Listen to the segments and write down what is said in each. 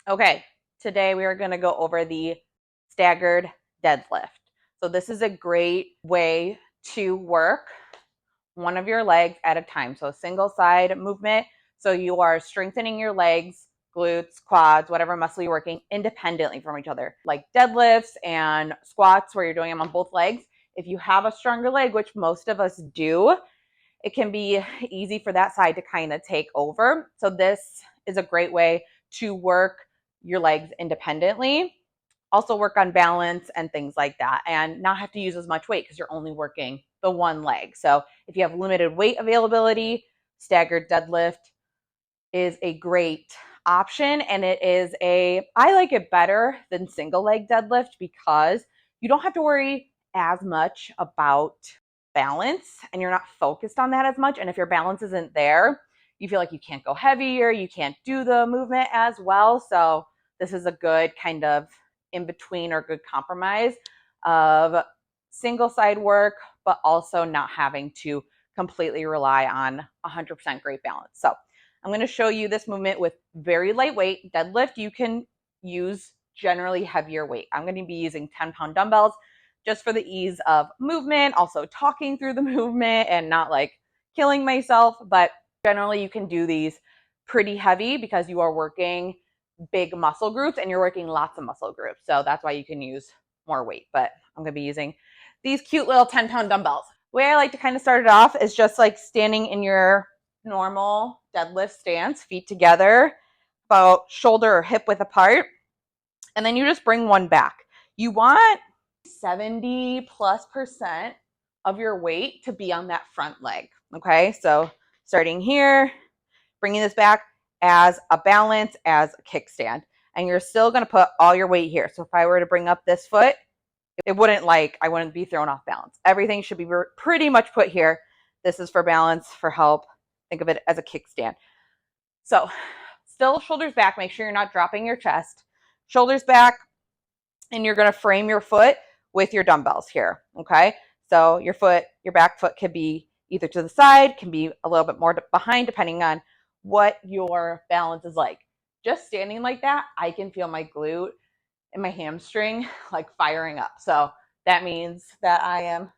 Okay, today we are going to go over the staggered deadlift. So this is a great way to work one of your legs at a time. So a single side movement. So you are strengthening your legs, glutes, quads, whatever muscle you're working independently from each other. Like deadlifts and squats where you're doing them on both legs. If you have a stronger leg, which most of us do, it can be easy for that side to kind of take over. So this is a great way to work your legs independently. Also work on balance and things like that and not have to use as much weight because you're only working the one leg. So if you have limited weight availability, staggered deadlift is a great option. And I like it better than single leg deadlift because you don't have to worry as much about balance and you're not focused on that as much. And if your balance isn't there, you feel like you can't go heavier, you can't do the movement as well. So this is a good kind of in between or good compromise of single side work, but also not having to completely rely on 100% great balance. So I'm going to show you this movement with very lightweight deadlift. You can use generally heavier weight. I'm going to be using 10-pound dumbbells just for the ease of movement, also talking through the movement and not like killing myself. But generally you can do these pretty heavy because you are working big muscle groups and you're working lots of muscle groups. So that's why you can use more weight. But I'm going to be using these cute little 10-pound dumbbells. The way I like to kind of start it off is just like standing in your normal deadlift stance, feet together, about shoulder or hip width apart. And then you just bring one back. You want 70+% of your weight to be on that front leg. Okay, so starting here, bringing this back as a balance, as a kickstand. And you're still going to put all your weight here. So if I were to bring up this foot, I wouldn't be thrown off balance. Everything should be pretty much put here. This is for balance, for help. Think of it as a kickstand. So still shoulders back. Make sure you're not dropping your chest. Shoulders back, and you're going to frame your foot with your dumbbells here, okay? So your back foot can be either to the side, can be a little bit more behind, depending on what your balance is like. Just standing like that, I can feel my glute and my hamstring like firing up. So that means that I am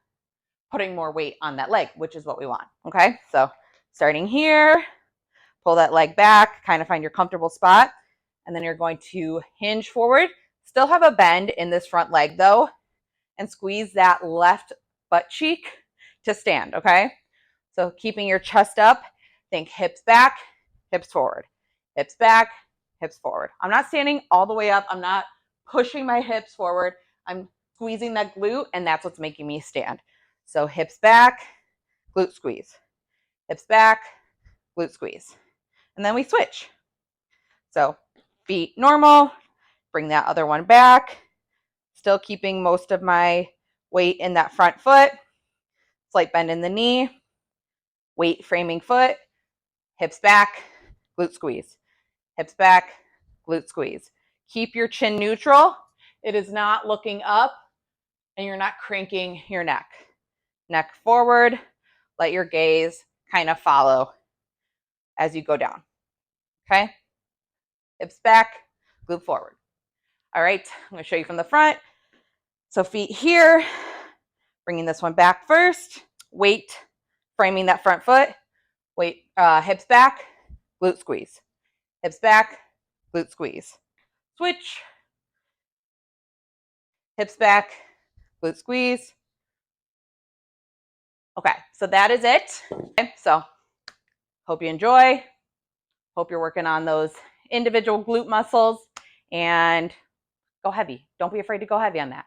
putting more weight on that leg, which is what we want, okay? So starting here, pull that leg back, kind of find your comfortable spot, and then you're going to hinge forward. Still have a bend in this front leg though, and squeeze that left butt cheek to stand, okay? So keeping your chest up, think hips back, hips forward, hips back, hips forward. I'm not standing all the way up. I'm not pushing my hips forward. I'm squeezing that glute, and that's what's making me stand. So hips back, glute squeeze. Hips back, glute squeeze. And then we switch. So feet normal, bring that other one back, still keeping most of my weight in that front foot, slight bend in the knee, weight framing foot, hips back, glute squeeze, hips back, glute squeeze. Keep your chin neutral. It is not looking up and you're not cranking your neck. Neck forward, let your gaze kind of follow as you go down, okay? Hips back, glute forward. All right, I'm going to show you from the front. So feet here, bringing this one back first, weight framing that front foot, weight, hips back, glute squeeze, hips back, glute squeeze, switch, hips back, glute squeeze. Okay, so that is it. Okay, so hope you enjoy. Hope you're working on those individual glute muscles and go heavy. Don't be afraid to go heavy on that.